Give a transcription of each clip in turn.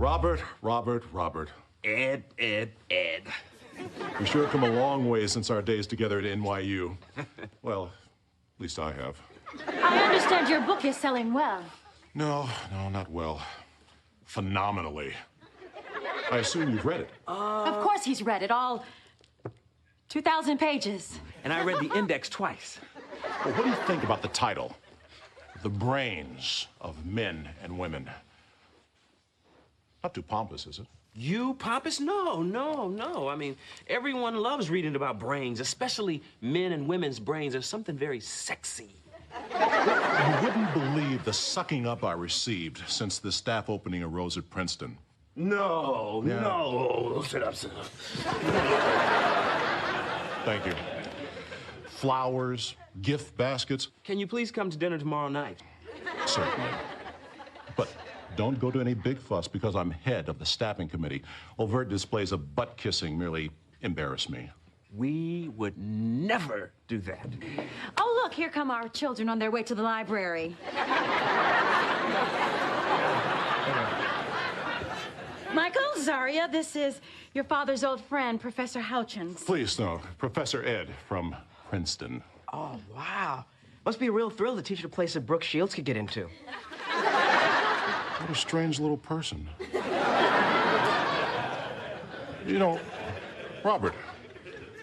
Robert. Ed. We sure come a long way since our days together at NYU. Well, at least I have. I understand your book is selling well. No, not well. Phenomenally. I assume you've read it. Of course he's read it, all 2,000 pages. And I read the index twice. Well, what do you think about the title? The Brains of Men and Women. Not too pompous, is it? You pompous? No. I mean, everyone loves reading about brains, especially men and women's brains. There's something very sexy. You wouldn't believe the sucking up I received since the staff opening arose at Princeton. No. Sit up. Thank you. Flowers, gift baskets. Can you please come to dinner tomorrow night? Certainly. But don't go to any big fuss because I'm head of the staffing committee. Overt displays of butt kissing merely embarrass me. We would never do that. Oh, look, here come our children on their way to the library. Michael, Zaria, this is your father's old friend, Professor Houchins. Please, no. Professor Ed from Princeton. Oh, wow. Must be a real thrill to teach at a place that Brooke Shields could get into. What a strange little person. You know, Robert,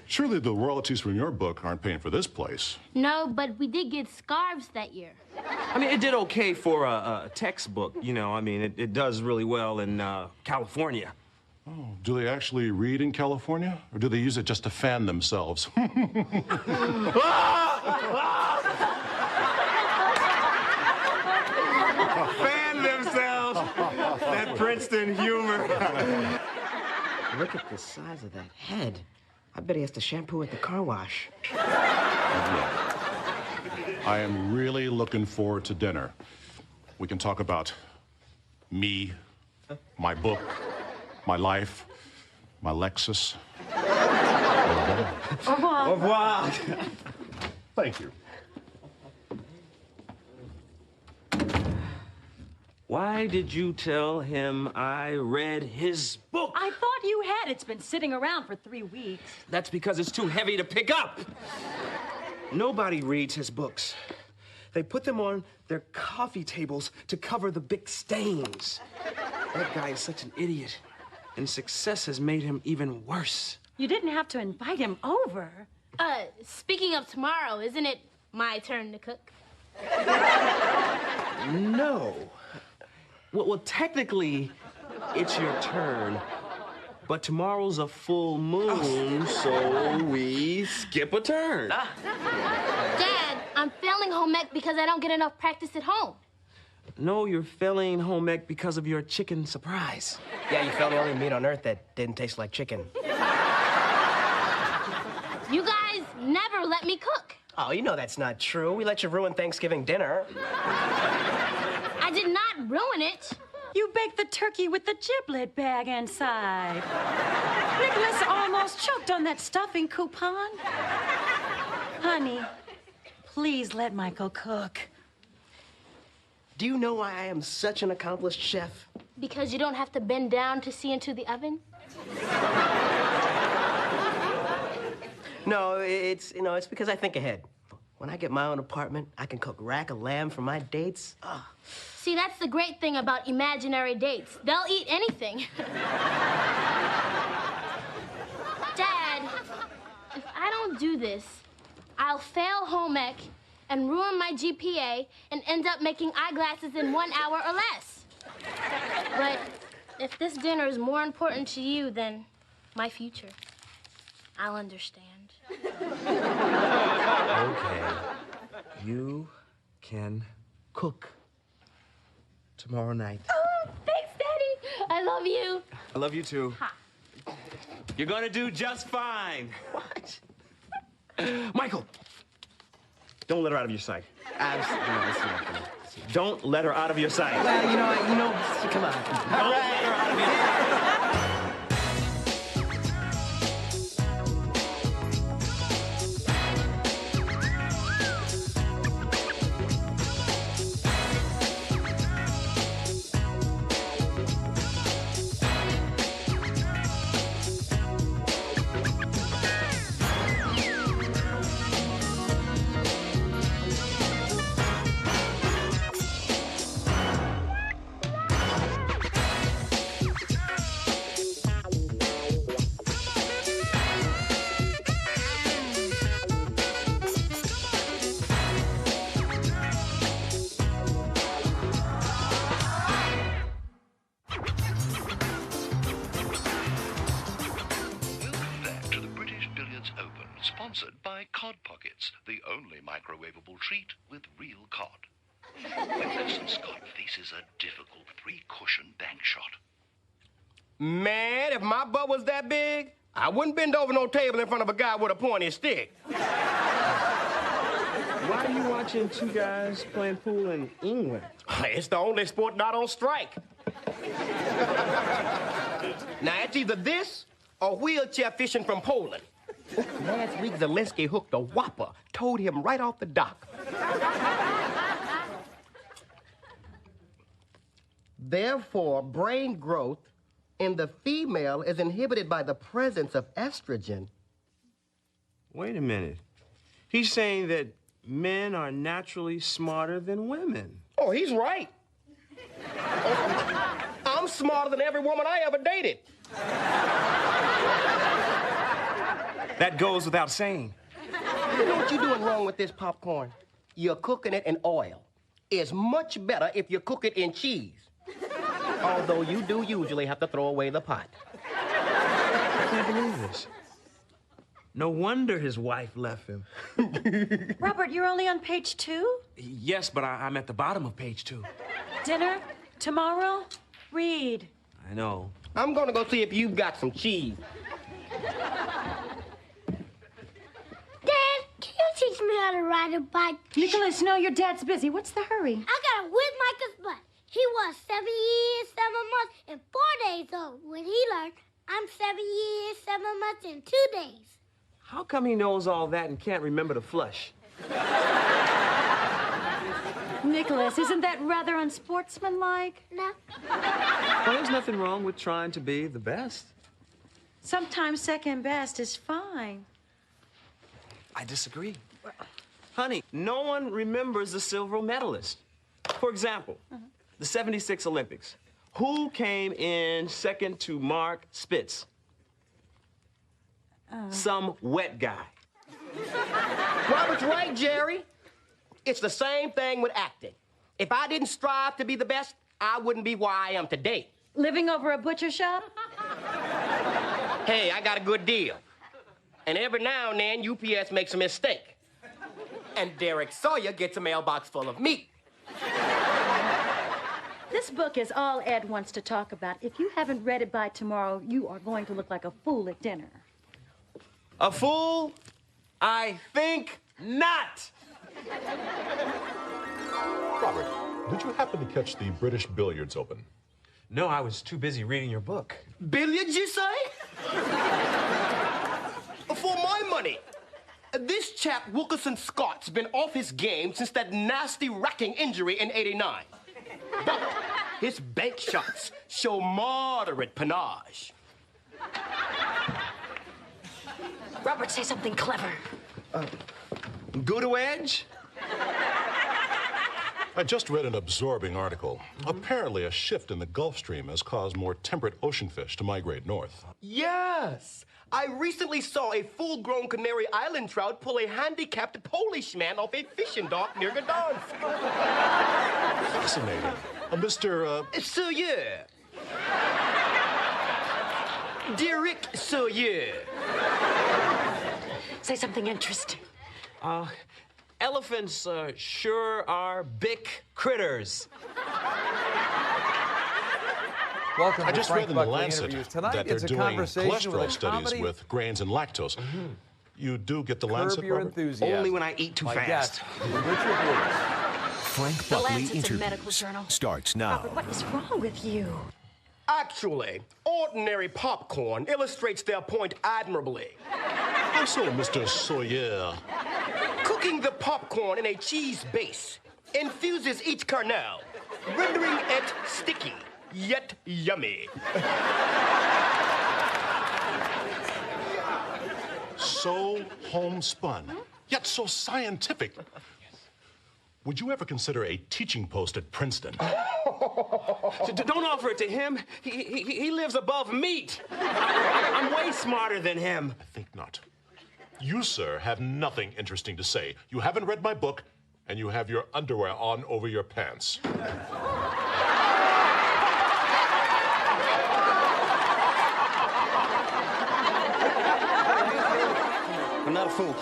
surely the royalties from your book aren't paying for this place. No, but we did get scarves that year. I mean, it did okay for a textbook, you know. I mean, it does really well in California. Oh, do they actually read in California? Or do they use it just to fan themselves? Fan themselves! That Princeton humor. Look at the size of that head. I bet he has to shampoo at the car wash. I am really looking forward to dinner. We can talk about me, my book, my life, my Lexus. Au revoir. Au revoir. Thank you. Why did you tell him I read his book? I thought you had. It's been sitting around for 3 weeks. That's because it's too heavy to pick up. Nobody reads his books. They put them on their coffee tables to cover the big stains. That guy is such an idiot, and success has made him even worse. You didn't have to invite him over. Speaking of tomorrow, isn't it my turn to cook? No. Well, technically, it's your turn. But tomorrow's a full moon, so we skip a turn. Dad, I'm failing home ec because I don't get enough practice at home. No, you're failing home ec because of your chicken surprise. Yeah, you found the only meat on earth that didn't taste like chicken. You guys never let me cook. Oh, you know that's not true. We let you ruin Thanksgiving dinner. I did not ruin it. You baked the turkey with the giblet bag inside. Nicholas almost choked on that stuffing coupon. Honey, please let Michael cook. Do you know why I am such an accomplished chef? Because you don't have to bend down to see into the oven? No, it's because I think ahead. When I get my own apartment, I can cook rack of lamb for my dates. Oh. See, that's the great thing about imaginary dates. They'll eat anything. Dad, if I don't do this, I'll fail home ec and ruin my GPA and end up making eyeglasses in 1 hour or less. But if this dinner is more important to you than my future, I'll understand. Okay. You can cook tomorrow night. Oh, thanks, Daddy. I love you. I love you too. Ha. You're gonna do just fine. What? Michael, don't let her out of your sight. Don't let her out of your sight. Well, you know, come on. Don't let her out of your sight. biscuits, the only microwavable treat with real cod. Nicholas and Scott faces a difficult three-cushion bank shot. Man, if my butt was that big, I wouldn't bend over no table in front of a guy with a pointy stick. Why are you watching two guys playing pool in England? It's the only sport not on strike. Now, it's either this or wheelchair fishing from Poland. Last week, Zelensky hooked a whopper, towed him right off the dock. Therefore, brain growth in the female is inhibited by the presence of estrogen. Wait a minute. He's saying that men are naturally smarter than women. Oh, he's right. I'm smarter than every woman I ever dated. That goes without saying. You know what you're doing wrong with this popcorn? You're cooking it in oil. It's much better if you cook it in cheese. Although you do usually have to throw away the pot. I can't believe this. No wonder his wife left him. Robert, you're only on page 2? Yes, but I'm at the bottom of page 2. Dinner? Tomorrow? Read. I know. I'm gonna go see if you've got some cheese. Dad, can you teach me how to ride a bike? Nicholas, no, your dad's busy. What's the hurry? I gotta whip Micah's butt. He was 7 years, 7 months, and 4 days old when he learned I'm 7 years, 7 months, and 2 days. How come he knows all that and can't remember to flush? Nicholas, isn't that rather unsportsmanlike? No. Well, there's nothing wrong with trying to be the best. Sometimes second best is fine. I disagree. Honey, no one remembers the silver medalist. For example, the 76 Olympics. Who came in second to Mark Spitz? Some wet guy. Robert's right, Jerry. It's the same thing with acting. If I didn't strive to be the best, I wouldn't be where I am today. Living over a butcher shop? Hey, I got a good deal. And every now and then, UPS makes a mistake. And Derek Sawyer gets a mailbox full of meat. This book is all Ed wants to talk about. If you haven't read it by tomorrow, you are going to look like a fool at dinner. A fool? I think not. Robert, did you happen to catch the British Billiards Open? No, I was too busy reading your book. Billiards, you say? For my money, this chap Wilkerson Scott's been off his game since that nasty racking injury in '89. But his bank shots show moderate panache. Robert, say something clever. Go to edge? I just read an absorbing article. Apparently, a shift in the Gulf Stream has caused more temperate ocean fish to migrate north. Yes. I recently saw a full-grown Canary Island trout pull a handicapped Polish man off a fishing dock near Gdansk. Fascinating. Mr. Sawyer. Derek Sawyer. Say something interesting. Elephants sure are big critters. Welcome I to just Frank read in the Buckley Lancet Interviews. Tonight, that they're it's a doing conversation with cholesterol a studies comedy. with grains and lactose. You do get the Curb Lancet, your Robert? enthusiasm. Only when I eat too My fast. guest, Richard Lewis. Frank The Buckley Lancet's a medical Interviews journal. starts now. Robert, what is wrong with you? Actually, ordinary popcorn illustrates their point admirably. How so, Mr. Sawyer? Cooking the popcorn in a cheese base infuses each kernel, rendering it sticky, yet yummy. So homespun, yet so scientific. Would you ever consider a teaching post at Princeton? Don't offer it to him. He lives above meat. I'm way smarter than him. I think not. You, sir, have nothing interesting to say. You haven't read my book, and you have your underwear on over your pants. I'm not a fool.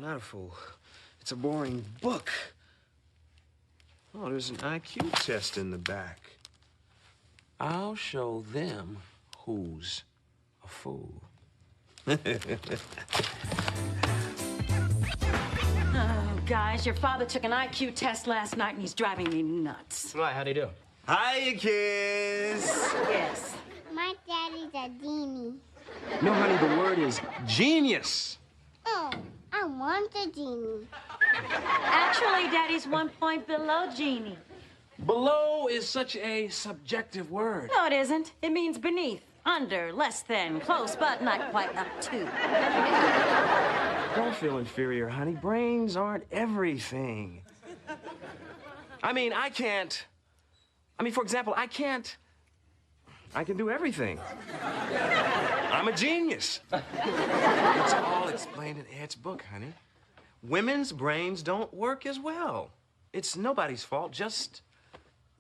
not a fool. It's a boring book. Oh, there's an IQ test in the back. I'll show them who's a fool. Oh, guys, your father took an IQ test last night and he's driving me nuts. Why, how'd he do? Hiya, kids. Yes. My daddy's a genie. No, honey, the word is genius. Oh, I want a genie. Actually, Daddy's 1 point below genie. Below is such a subjective word. No, it isn't. It means beneath, under, less than, close, but not quite up to. Don't feel inferior, honey. Brains aren't everything. I mean, for example, I can do everything. I'm a genius. It's all explained in Ed's book, honey. Women's brains don't work as well. It's nobody's fault, just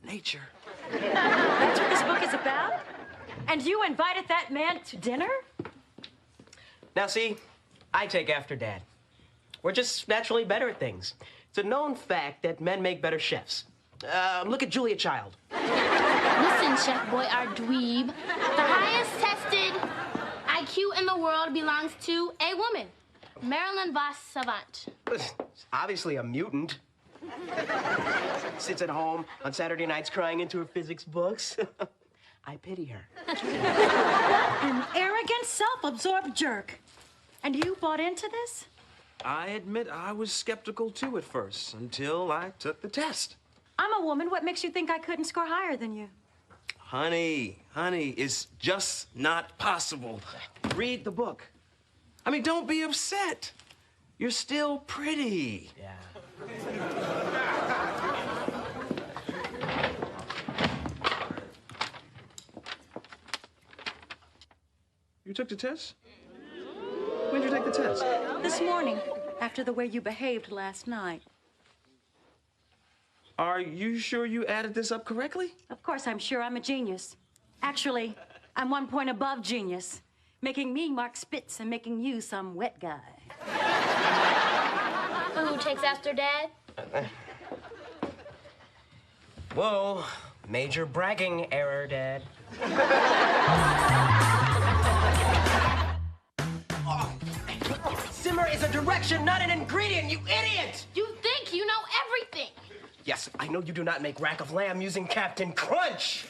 nature. That's what this book is about? And you invited that man to dinner? Now, see, I take after Dad. We're just naturally better at things. It's a known fact that men make better chefs. Look at Julia Child. Listen, Chef Boy, our dweeb. The highest tested IQ in the world belongs to a woman. Marilyn Vos Savant. Obviously a mutant. Sits at home on Saturday nights crying into her physics books. I pity her. An arrogant, self-absorbed jerk. And you bought into this? I admit I was skeptical too at first, until I took the test. I'm a woman. What makes you think I couldn't score higher than you? Honey, it's just not possible. Read the book. I mean, don't be upset. You're still pretty. Yeah. You took the test? When did you take the test? This morning, after the way you behaved last night. Are you sure you added this up correctly? Of course, I'm sure I'm a genius. Actually, I'm 1 point above genius, making me Mark Spitz and making you some wet guy. Who takes after Dad? Whoa, major bragging error, Dad. Simmer is a direction, not an ingredient, you idiot! You think you know everything. Yes, I know you do not make rack of lamb using Captain Crunch.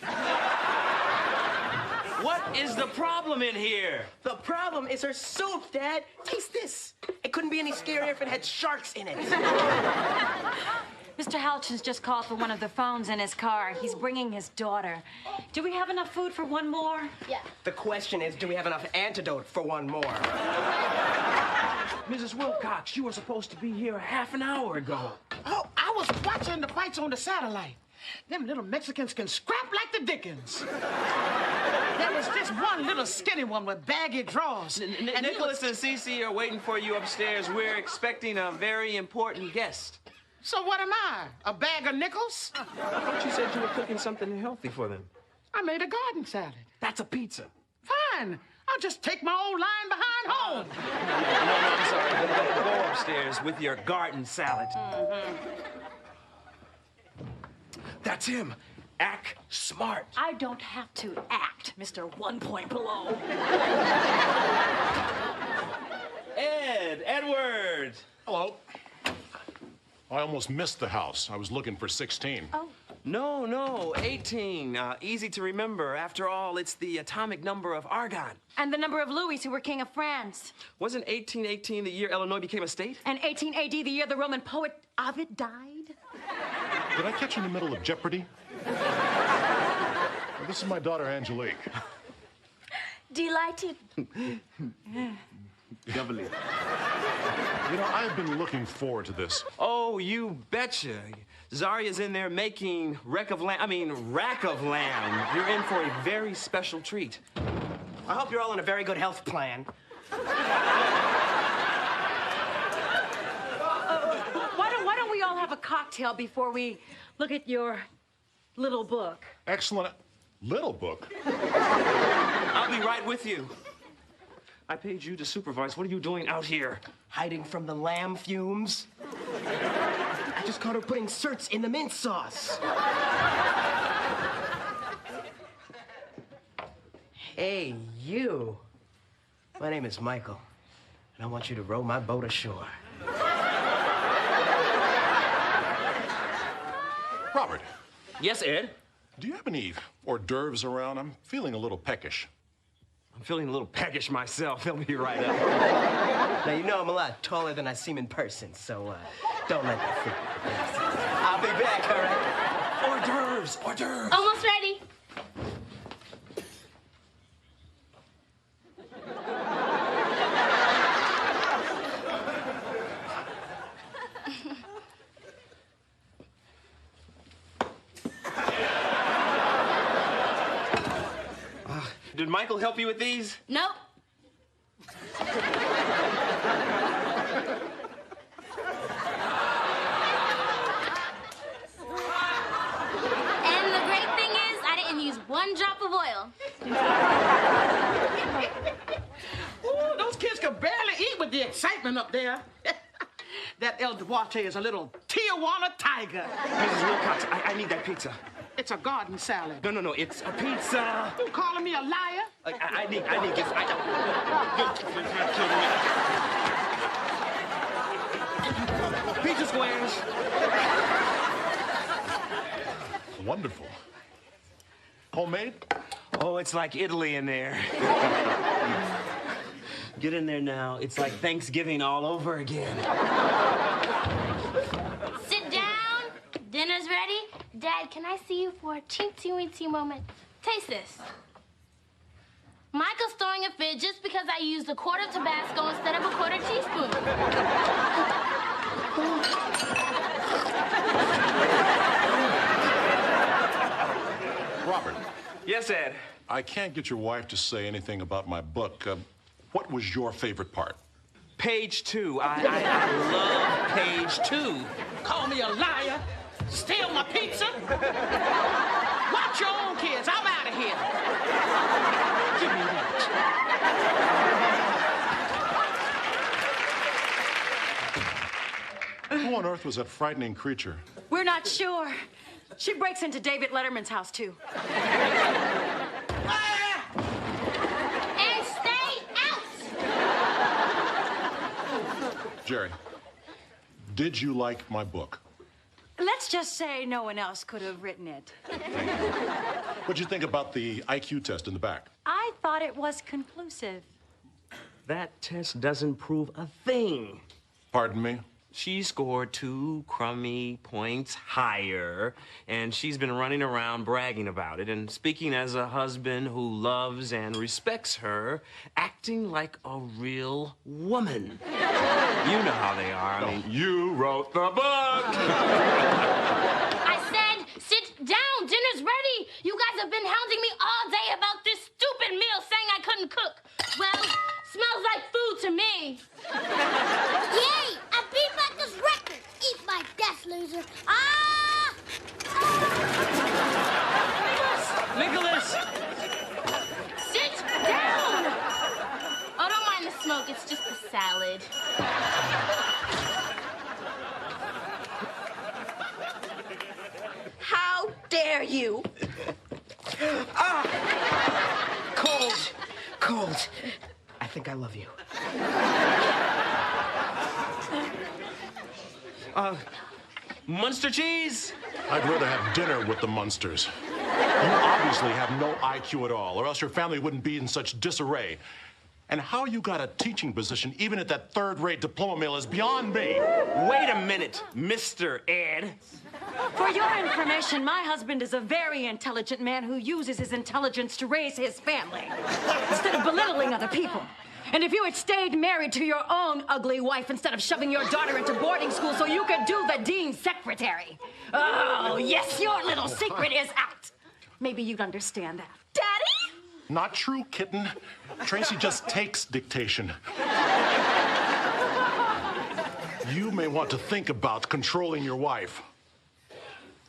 What is the problem in here? The problem is her soup, Dad. Taste this. It couldn't be any scarier if it had sharks in it. Mr. Halchin's just called for one of the phones in his car. He's bringing his daughter. Do we have enough food for one more? Yeah. The question is, do we have enough antidote for one more? Mrs. Wilcox, you were supposed to be here half an hour ago. Oh, I was watching the fights on the satellite. Them little Mexicans can scrap like the Dickens. There was this one little skinny one with baggy drawers. Nicholas and Cece are waiting for you upstairs. We're expecting a very important guest. So what am I, a bag of nickels? I thought you said you were cooking something healthy for them. I made a garden salad. That's a pizza. Fine. I'll just take my old line behind home. No, I'm sorry. Go upstairs with your garden salad. That's him. Act smart. I don't have to act, Mr. 1 point below. Edward. Hello. I almost missed the house. I was looking for 16. Oh. No, 18. Easy to remember. After all, it's the atomic number of argon. And the number of Louis who were king of France. Wasn't 1818 the year Illinois became a state? And 18 AD, the year the Roman poet Ovid died. Did I catch you in the middle of Jeopardy? Well, this is my daughter, Angelique. Delighted. Doubly. You know, I've been looking forward to this. Oh, you betcha. Zaria's in there making rack of lamb. You're in for a very special treat. I hope you're all on a very good health plan. Why don't we all have a cocktail before we look at your little book? Excellent. Little book. I'll be right with you. I paid you to supervise. What are you doing out here? hiding from the lamb fumes. I just caught her putting certs in the mint sauce. Hey, you. My name is Michael, and I want you to row my boat ashore. Robert, Yes, Ed? do you have any hors d'oeuvres around? I'm feeling a little peckish. I'm feeling a little peckish myself. They'll be right up. Now, you know I'm a lot taller than I seem in person, so don't let that fool you. I'll be back, all right? Hors d'oeuvres, hors d'oeuvres. Almost ready. Did Michael help you with these? Nope. And the great thing is, I didn't use one drop of oil. Ooh, those kids could barely eat with the excitement up there. That El Duarte is a little Tijuana tiger. Mrs. Wilcox, I need that pizza. It's a garden salad. No, it's a pizza. You calling me a liar? I need this. Pizza squares. Wonderful. Homemade? Oh, it's like Italy in there. Get in there now. It's like Thanksgiving all over again. Sit down. Dinner's ready. Dad, can I see you for a teensy-weensy moment? Taste this. Michael's throwing a fit just because I used a quarter Tabasco instead of a quarter teaspoon. Robert, Yes, Ed. I can't get your wife to say anything about my book. What was your favorite part? Page 2. I love page 2. Call me a liar? Steal my pizza? Watch your own kids. I'm out of here. Give me that. Who on earth was that frightening creature? We're not sure. She breaks into David Letterman's house, too. And stay out! Jerry, did you like my book? Let's just say no one else could have written it. What'd you think about the IQ test in the back? I thought it was conclusive. That test doesn't prove a thing. Pardon me? She scored 2 crummy points higher, and she's been running around bragging about it and speaking as a husband who loves and respects her, acting like a real woman. You know how they are. I mean, you wrote the book. I said, sit down. Dinner's ready. You guys have been hounding me all day about this stupid meal saying I couldn't cook. Well, smells like food to me. Yay! I beat Michael's record! Eat my death, loser! Ah! Nicholas! Sit down! Oh, don't mind the smoke. It's just the salad. How dare you? Cold. I think I love you. Munster cheese? I'd rather have dinner with the Munsters. You obviously have no IQ at all, or else your family wouldn't be in such disarray. And how you got a teaching position, even at that third-rate diploma mill, is beyond me. Wait a minute, Mr. Ed. For your information, my husband is a very intelligent man who uses his intelligence to raise his family instead of belittling other people. And if you had stayed married to your own ugly wife instead of shoving your daughter into boarding school so you could do the dean's secretary. Oh, yes, your little secret is out. Maybe you'd understand that. Daddy? Not true, kitten. Tracy just takes dictation. You may want to think about controlling your wife.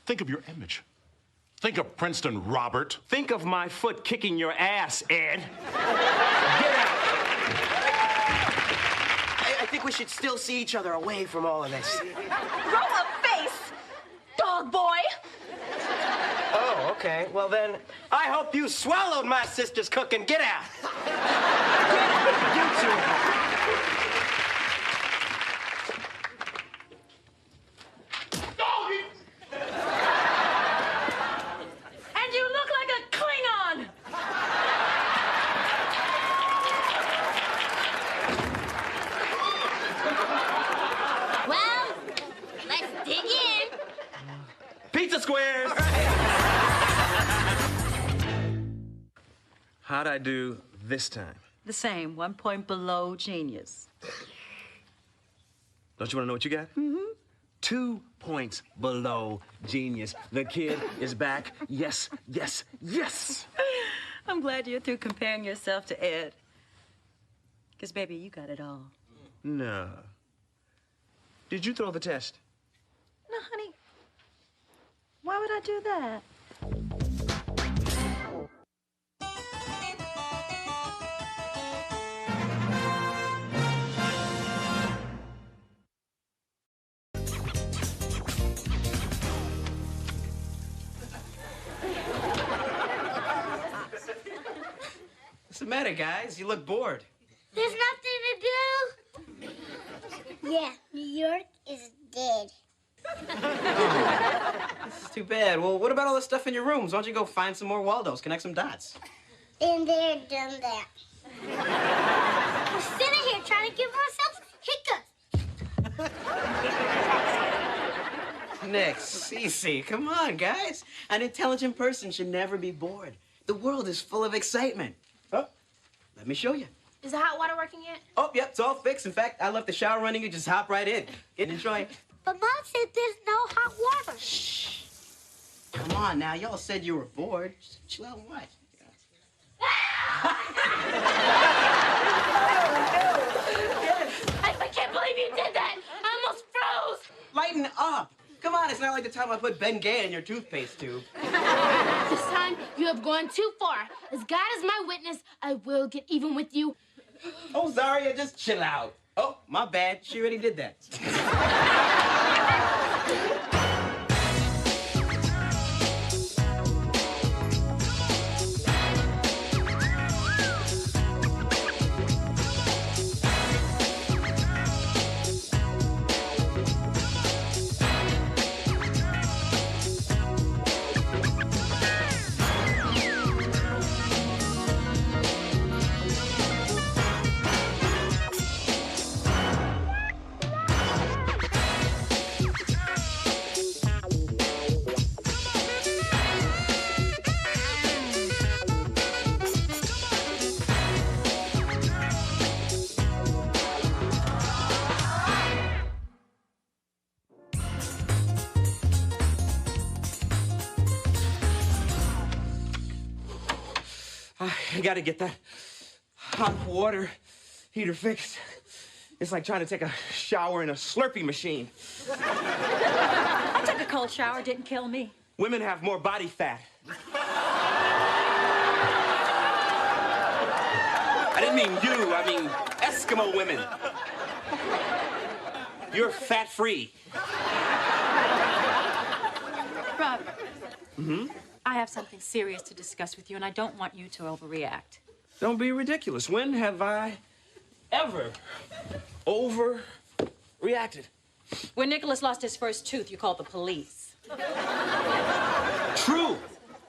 Think of your image. Think of Princeton, Robert. Think of my foot kicking your ass, Ed. Get out. think we should still see each other away from all of this. Grow a face, dog boy. Oh, okay. Well, then, I hope you swallowed my sister's cooking. Get out. You two. And you look like a Klingon. Well, let's dig in. Pizza squares! How'd I do this time? The same, 1 point below genius. Don't you want to know what you got? Mm-hmm. 2 points below genius. The kid is back. Yes, yes, yes. I'm glad you're through comparing yourself to Ed. Because, baby, you got it all. No. Did you throw the test? No, honey. Why would I do that? What's the matter, guys? You look bored. There's nothing to do. Yeah, New York is dead. It's too bad. Well, what about all the stuff in your rooms? Why don't you go find some more Waldos, connect some dots? Been there, done that. We're sitting here trying to give ourselves hiccups. Nick, Cece, come on, guys. An intelligent person should never be bored. The world is full of excitement. Oh, let me show you. Is the hot water working yet? Oh, yep, it's all fixed. In fact, I left the shower running. You just hop right in. Get enjoy. But Mom said there's no hot water. Shh. Come on now. Y'all said you were bored. Just chill out and watch. I can't believe you did that. I almost froze. Lighten up. Come on, it's not like the time I put Ben Gay in your toothpaste tube. This time, you have gone too far. As God is my witness, I will get even with you. Oh, Zaria, just chill out. Oh, my bad. She already did that. I gotta get that hot water heater fixed. It's like trying to take a shower in a Slurpee machine. I took a cold shower, didn't kill me. Women have more body fat. I didn't mean you, I mean Eskimo women. You're fat-free. Robert. Mm-hmm? I have something serious to discuss with you, and I don't want you to overreact. Don't be ridiculous. When have I ever overreacted? When Nicholas lost his first tooth, you called the police. True,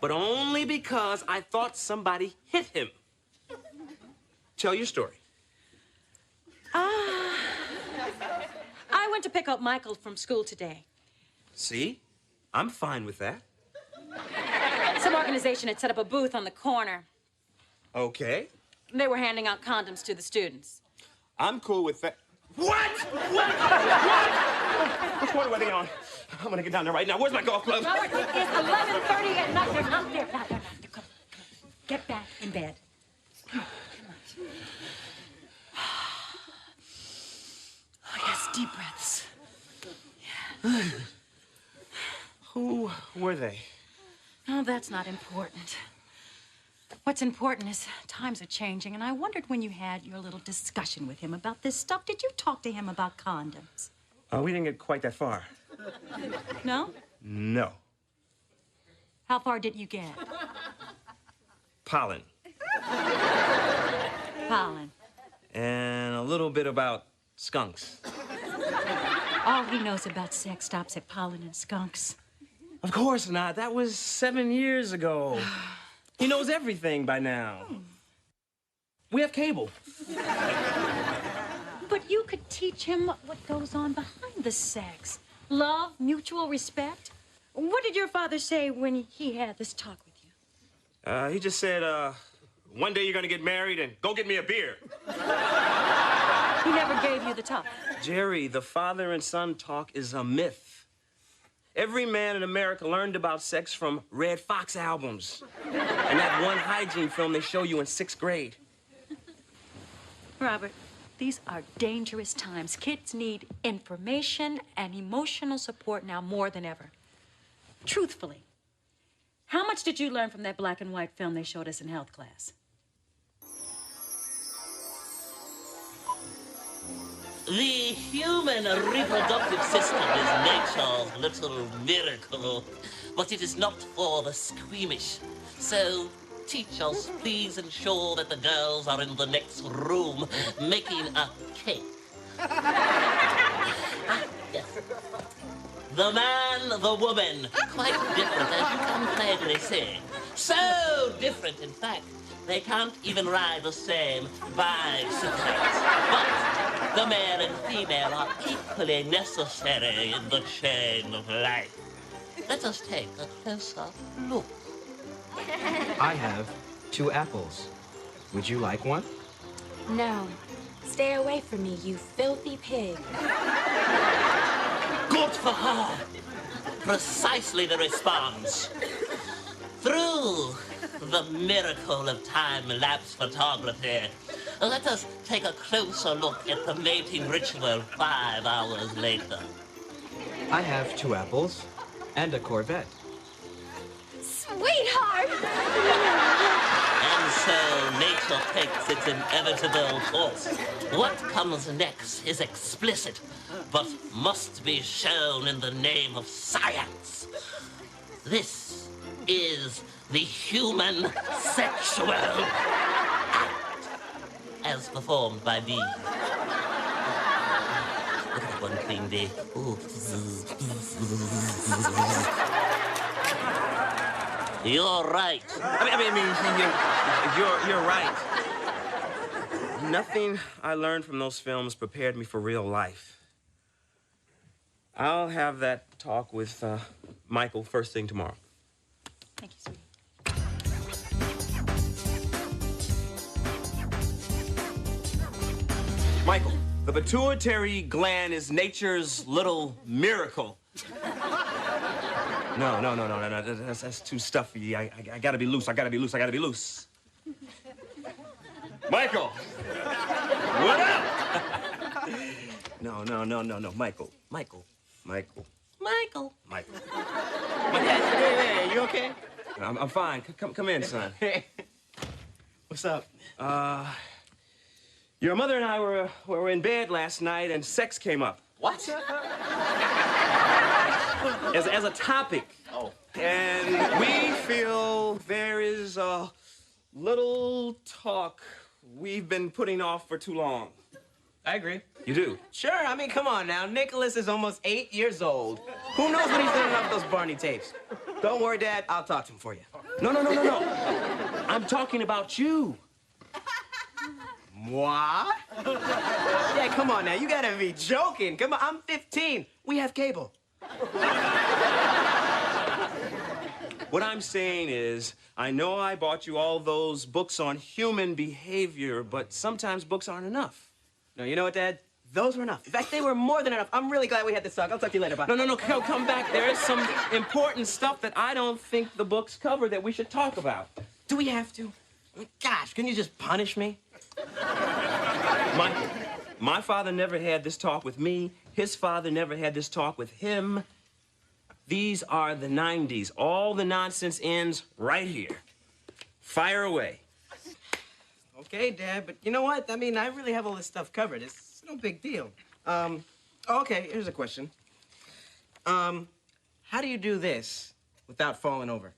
but only because I thought somebody hit him. Tell your story. I went to pick up Michael from school today. See? I'm fine with that. Some organization had set up a booth on the corner. Okay. They were handing out condoms to the students. I'm cool with that. What? Which corner were they on? I'm gonna get down there right now. Where's my golf club? Robert, it is 11:30 at night. They're not there. No. Come. Get back in bed. Come on. Oh, yes, deep breaths. Yeah. Who were they? Oh, that's not important. What's important is times are changing, and I wondered when you had your little discussion with him about this stuff, did you talk to him about condoms? We didn't get quite that far. No? No. How far did you get? Pollen. Pollen. And a little bit about skunks. All he knows about sex stops at pollen and skunks. Of course not. That was 7 years ago. He knows everything by now. We have cable. But you could teach him what goes on behind the sex. Love, mutual respect. What did your father say when he had this talk with you? He just said, one day you're gonna get married and go get me a beer. He never gave you the talk. Jerry, the father and son talk is a myth. Every man in America learned about sex from Red Fox albums and that one hygiene film they show you in 6th grade. Robert, these are dangerous times. Kids need information and emotional support now more than ever. Truthfully, how much did you learn from that black and white film they showed us in health class? The human reproductive system is nature's little miracle, but it is not for the squeamish. So, teachers, please ensure that the girls are in the next room making a cake. Yes. The man, the woman, quite different, as you can plainly see. So different, in fact, they can't even ride the same bicycles. But the male and female are equally necessary in the chain of life. Let us take a closer look. I have 2 apples. Would you like one? No. Stay away from me, you filthy pig. Good for her. Precisely the response. Through the miracle of time-lapse photography, let us take a closer look at the mating ritual 5 hours later. I have 2 apples and a Corvette. Sweetheart! And so nature takes its inevitable course. What comes next is explicit, but must be shown in the name of science. This is the human sexual act, as performed by me. Look at one clean day. Ooh. You're right. You're right. Nothing I learned from those films prepared me for real life. I'll have that talk with Michael first thing tomorrow. Thank you, sweetie. Michael, the pituitary gland is nature's little miracle. No. That's too stuffy. I gotta be loose. I gotta be loose. Michael! What up? No. Michael. Hey, you okay? I'm fine. Come in, son. What's up? Your mother and I were in bed last night and sex came up. What? As a topic. Oh. And we feel there is a little talk we've been putting off for too long. I agree. You do? Sure, I mean, come on now. Nicholas is almost 8 years old. Who knows what he's doing off those Barney tapes? Don't worry, Dad. I'll talk to him for you. No. I'm talking about you. Moi? Yeah, come on now. You gotta be joking. Come on, I'm 15. We have cable. What I'm saying is, I know I bought you all those books on human behavior, but sometimes books aren't enough. No, you know what, Dad? Those were enough. In fact, they were more than enough. I'm really glad we had this talk. I'll talk to you later. Bye. No, come back. There is some important stuff that I don't think the books cover that we should talk about. Do we have to? I mean, gosh, couldn't you just punish me? Michael, my father never had this talk with me. His father never had this talk with him. These are the 90s. All the nonsense ends right here. Fire away. Okay, Dad, but you know what? I mean, I really have all this stuff covered. It's no big deal. Okay, here's a question. How do you do this without falling over?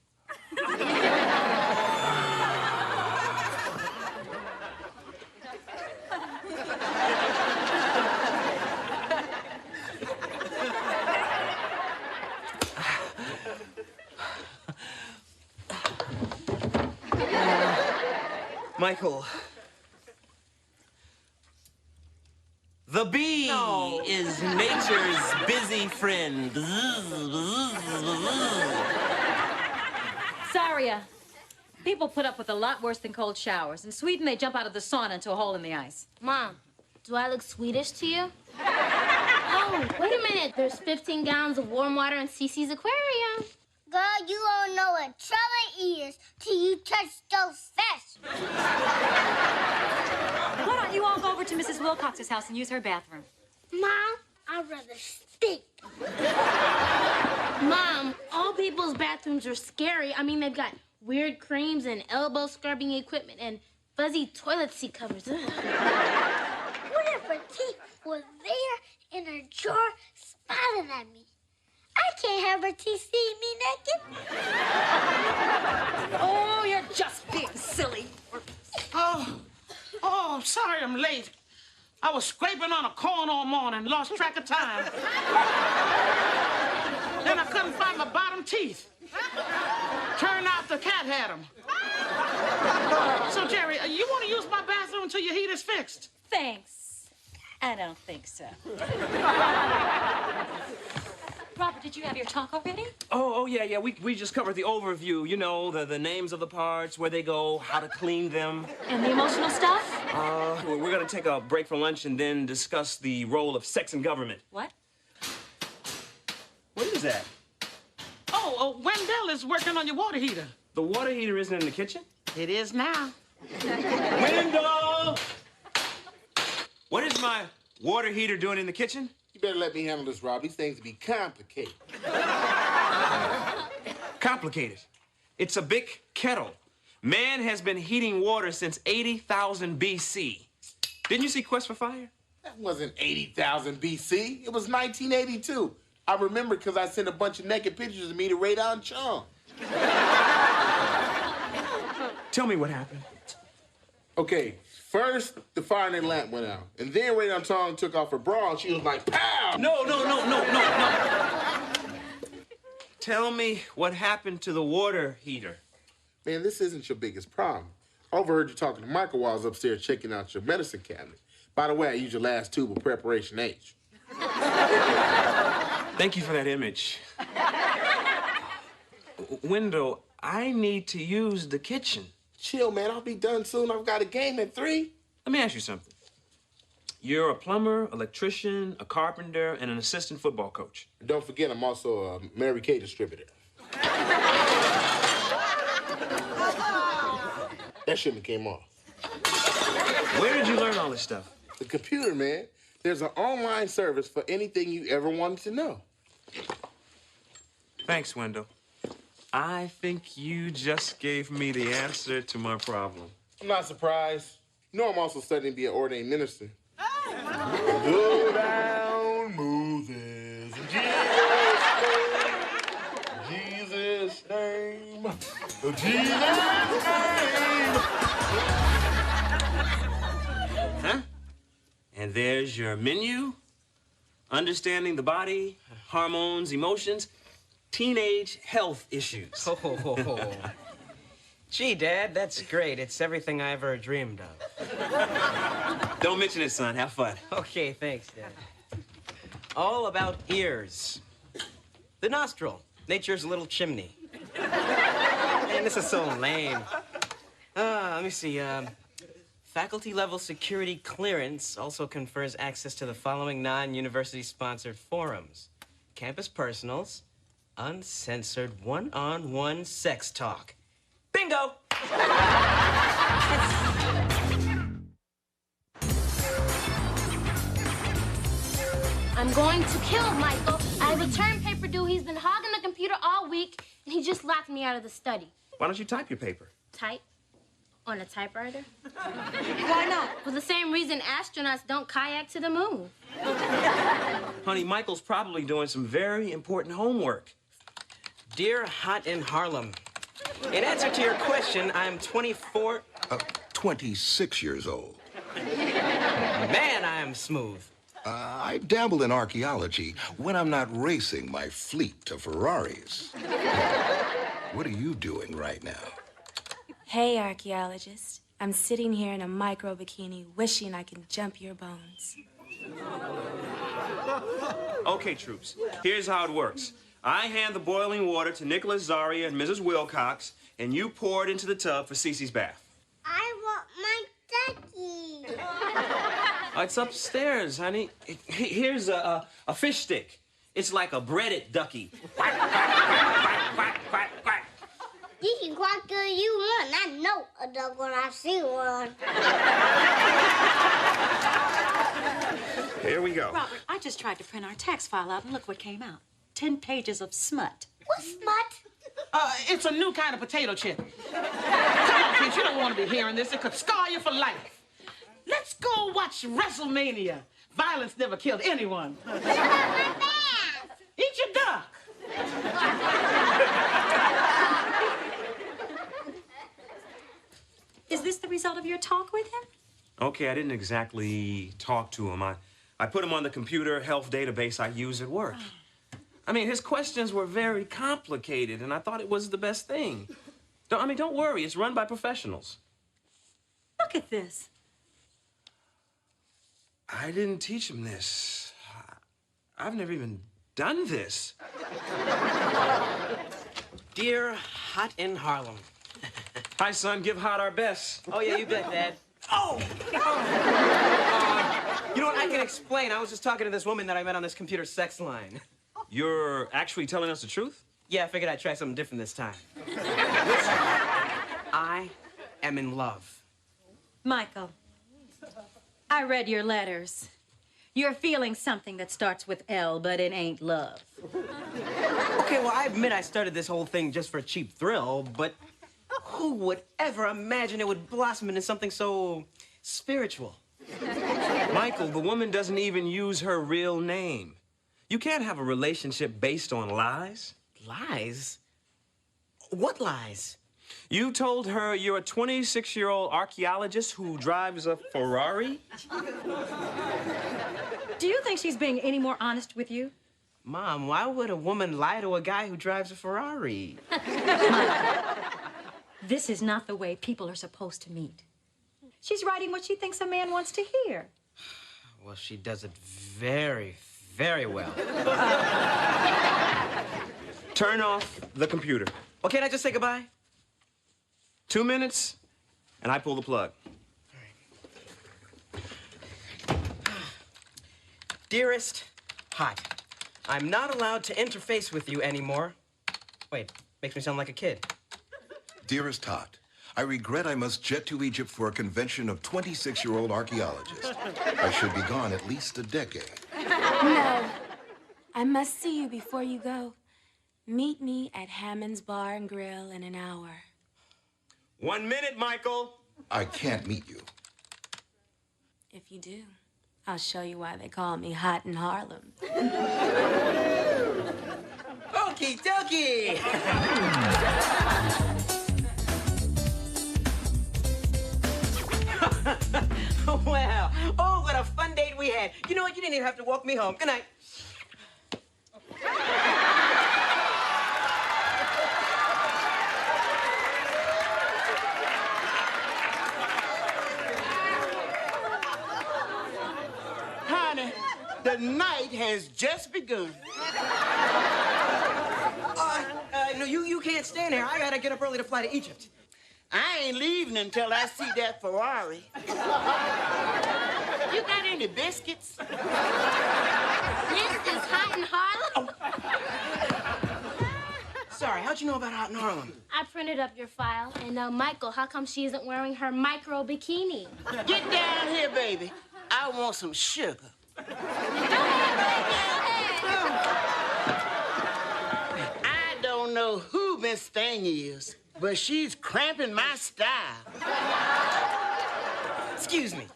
Michael. The bee is nature's busy friend. Saria, people put up with a lot worse than cold showers. In Sweden, they jump out of the sauna into a hole in the ice. Mom, do I look Swedish to you? Oh, wait a minute. There's 15 gallons of warm water in Cece's aquarium. Girl, you don't know what trouble is till you touch those fish. Why don't you all go over to Mrs. Wilcox's house and use her bathroom? Mom, I'd rather stink. Mom, all people's bathrooms are scary. I mean, they've got weird creams and elbow scrubbing equipment and fuzzy toilet seat covers. Ugh. What if her teeth were there in her drawer smiling at me? I can't have her teeth see me naked. Oh, you're just being silly. Oh, sorry I'm late. I was scraping on a corn all morning, lost track of time. Then I couldn't find my bottom teeth. Turned out the cat had them. So, Jerry, you want to use my bathroom until your heat is fixed? Thanks. I don't think so. Robert, did you have your talk already? Oh, yeah. We just covered the overview. You know, the names of the parts, where they go, how to clean them. And the emotional stuff? We're gonna take a break for lunch and then discuss the role of sex in government. What? What is that? Oh, Wendell is working on your water heater. The water heater isn't in the kitchen? It is now. Wendell! What is my water heater doing in the kitchen? You better let me handle this, Rob. These things be complicated. Complicated. It's a big kettle. Man has been heating water since 80,000 BC. Didn't you see Quest for Fire? That wasn't 80,000 BC. It was 1982. I remember because I sent a bunch of naked pictures of me to Radon Chong. Tell me what happened. Okay, first the fire in the lamp went out. And then Radon Chong took off her bra and she was like, pow! No. Tell me what happened to the water heater. Man, this isn't your biggest problem. I overheard you talking to Michael while I was upstairs checking out your medicine cabinet. By the way, I used your last tube of Preparation H. Thank you for that image. Wendell, I need to use the kitchen. Chill, man. I'll be done soon. I've got a game at 3. Let me ask you something. You're a plumber, electrician, a carpenter, and an assistant football coach. And don't forget, I'm also a Mary Kay distributor. That shouldn't have came off. Where did you learn all this stuff? The computer, man. There's an online service for anything you ever wanted to know. Thanks, Wendell. I think you just gave me the answer to my problem. I'm not surprised. You know I'm also studying to be an ordained minister. Go down, Moses. Jesus' name. Jesus' name. Huh? And there's your menu. Understanding the body, hormones, emotions, teenage health issues. Oh. Gee, Dad, that's great. It's everything I ever dreamed of. Don't mention it, son. Have fun. Okay, thanks, Dad. All about ears. The nostril, nature's little chimney. Man, this is so lame. Let me see. Faculty-level security clearance also confers access to the following non-university-sponsored forums. Campus personals, uncensored one-on-one sex talk. Bingo! I'm going to kill Michael. I have a term paper due. He's been hogging the computer all week, and he just locked me out of the study. Why don't you type your paper? Type? On a typewriter? Why not? For the same reason astronauts don't kayak to the moon. Honey, Michael's probably doing some very important homework. Dear Hot in Harlem, in answer to your question, I'm 24... 26 years old. Man, I am smooth. I dabble in archaeology when I'm not racing my fleet of Ferraris. What are you doing right now? Hey, archaeologist. I'm sitting here in a micro bikini wishing I can jump your bones. Okay, troops, here's how it works. I hand the boiling water to Nicholas, Zaria, and Mrs. Wilcox, and you pour it into the tub for Cece's bath. I want my ducky. It's upstairs, honey. Here's a fish stick. It's like a breaded ducky. Quack, quack, quack, quack, quack, quack. You can quack all you want. I know a duck when I see one. Here we go. Robert, I just tried to print our tax file out, and look what came out. 10 pages of smut. What's smut? It's a new kind of potato chip. Come on, kids, you don't want to be hearing this. It could scar you for life. Let's go watch WrestleMania. Violence never killed anyone. Eat your duck. Is this the result of your talk with him? Okay, I didn't exactly talk to him. I put him on the computer health database I use at work. I mean, his questions were very complicated, and I thought it was the best thing. Don't worry. It's run by professionals. Look at this. I didn't teach him this. I've never even done this. Dear Hot in Harlem. Hi, son. Give Hot our best. Oh, yeah, you bet, Dad. Oh! You know what? I can explain. I was just talking to this woman that I met on this computer sex line. You're actually telling us the truth? Yeah, I figured I'd try something different this time. I am in love. Michael, I read your letters. You're feeling something that starts with L, but it ain't love. Okay, well, I admit I started this whole thing just for a cheap thrill, but who would ever imagine it would blossom into something so spiritual? Michael, the woman doesn't even use her real name. You can't have a relationship based on lies. Lies? What lies? You told her you're a 26-year-old archaeologist who drives a Ferrari? Do you think she's being any more honest with you? Mom, why would a woman lie to a guy who drives a Ferrari? This is not the way people are supposed to meet. She's writing what she thinks a man wants to hear. Well, she does it very, very well. Turn off the computer. Well, can't I just say goodbye? 2 minutes, and I pull the plug. Dearest Hot, I'm not allowed to interface with you anymore. Wait, makes me sound like a kid. Dearest Hot, I regret I must jet to Egypt for a convention of 26-year-old archaeologists. I should be gone at least a decade. No. I must see you before you go. Meet me at Hammond's Bar and Grill in an hour. 1 minute, Michael. I can't meet you. If you do, I'll show you why they call me Hot in Harlem. Okie dokie! Wow. Oh, what a fun date we had. You know what? You didn't even have to walk me home. Good night. Honey, the night has just begun. No, you can't stand here. I gotta get up early to fly to Egypt. I ain't leaving until I see that Ferrari. You got any biscuits? This is Hot in Harlem? Sorry, how'd you know about Hot in Harlem? I printed up your file. And Michael, how come she isn't wearing her micro bikini? Get down here, baby. I want some sugar. I don't know who Miss Thing is, but she's cramping my style. Excuse me.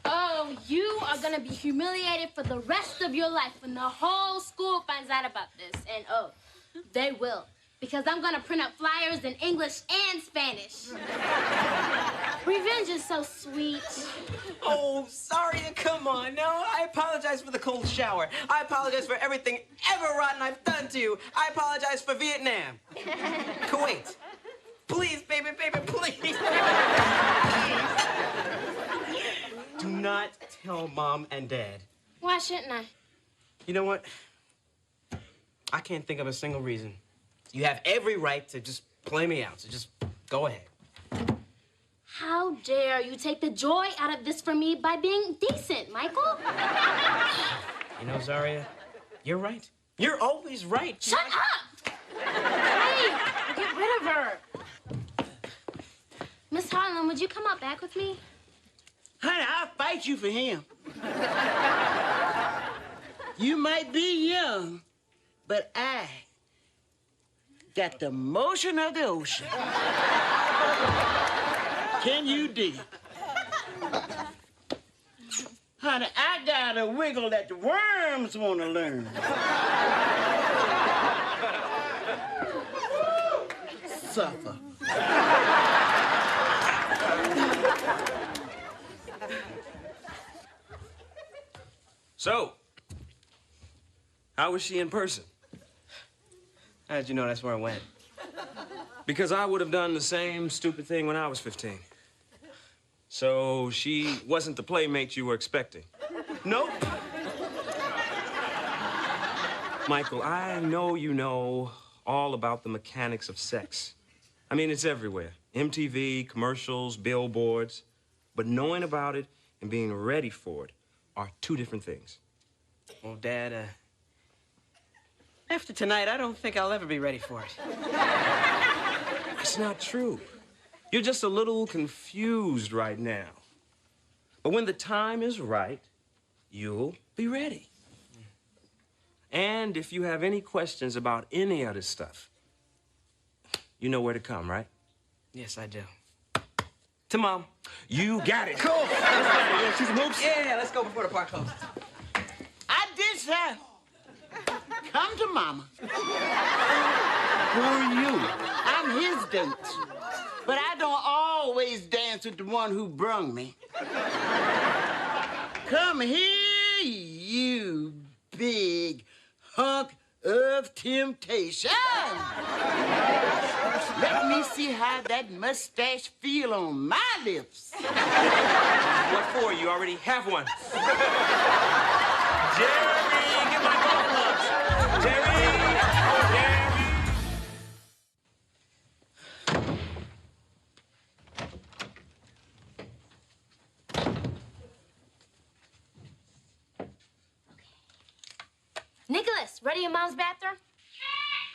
Oh, you are gonna be humiliated for the rest of your life when the whole school finds out about this. And oh, they will. Because I'm gonna print up flyers in English and Spanish. Revenge is so sweet. Oh, sorry. Come on. No, I apologize for the cold shower. I apologize for everything ever rotten I've done to you. I apologize for Vietnam. Kuwait. Please, baby, please. Please. Do not tell Mom and Dad. Why shouldn't I? You know what? I can't think of a single reason. You have every right to just play me out, so just go ahead. How dare you take the joy out of this for me by being decent, Michael? You know, Zaria, you're right. You're always right. Shut up! Hey, get rid of her. Miss Harlan, would you come out back with me? Honey, I'll fight you for him. You might be young, but I got the motion of the ocean. Can you dig it? Honey, I got a wiggle that the worms want to learn. Suffer. So, how was she in person? How did you know that's where I went? Because I would have done the same stupid thing when I was 15. So she wasn't the playmate you were expecting. Nope. Michael, I know you know all about the mechanics of sex. I mean, it's everywhere. MTV, commercials, billboards. But knowing about it and being ready for it are two different things. Well, Dad, after tonight, I don't think I'll ever be ready for it. That's not true. You're just a little confused right now. But when the time is right, you'll be ready. And if you have any questions about any of this stuff, you know where to come, right? Yes, I do. To Mom. You got it. Cool. Yeah, she's hoops. Yeah, let's go before the park closes. I did say, come to Mama. Who are you? I'm his date. But I don't always dance with the one who brung me. Come here, you big hunk of temptation. Let me see how that mustache feel on my lips. What for? You already have one. Jerry, get my golf clubs. Jerry. Nicholas, ready in Mom's bathroom?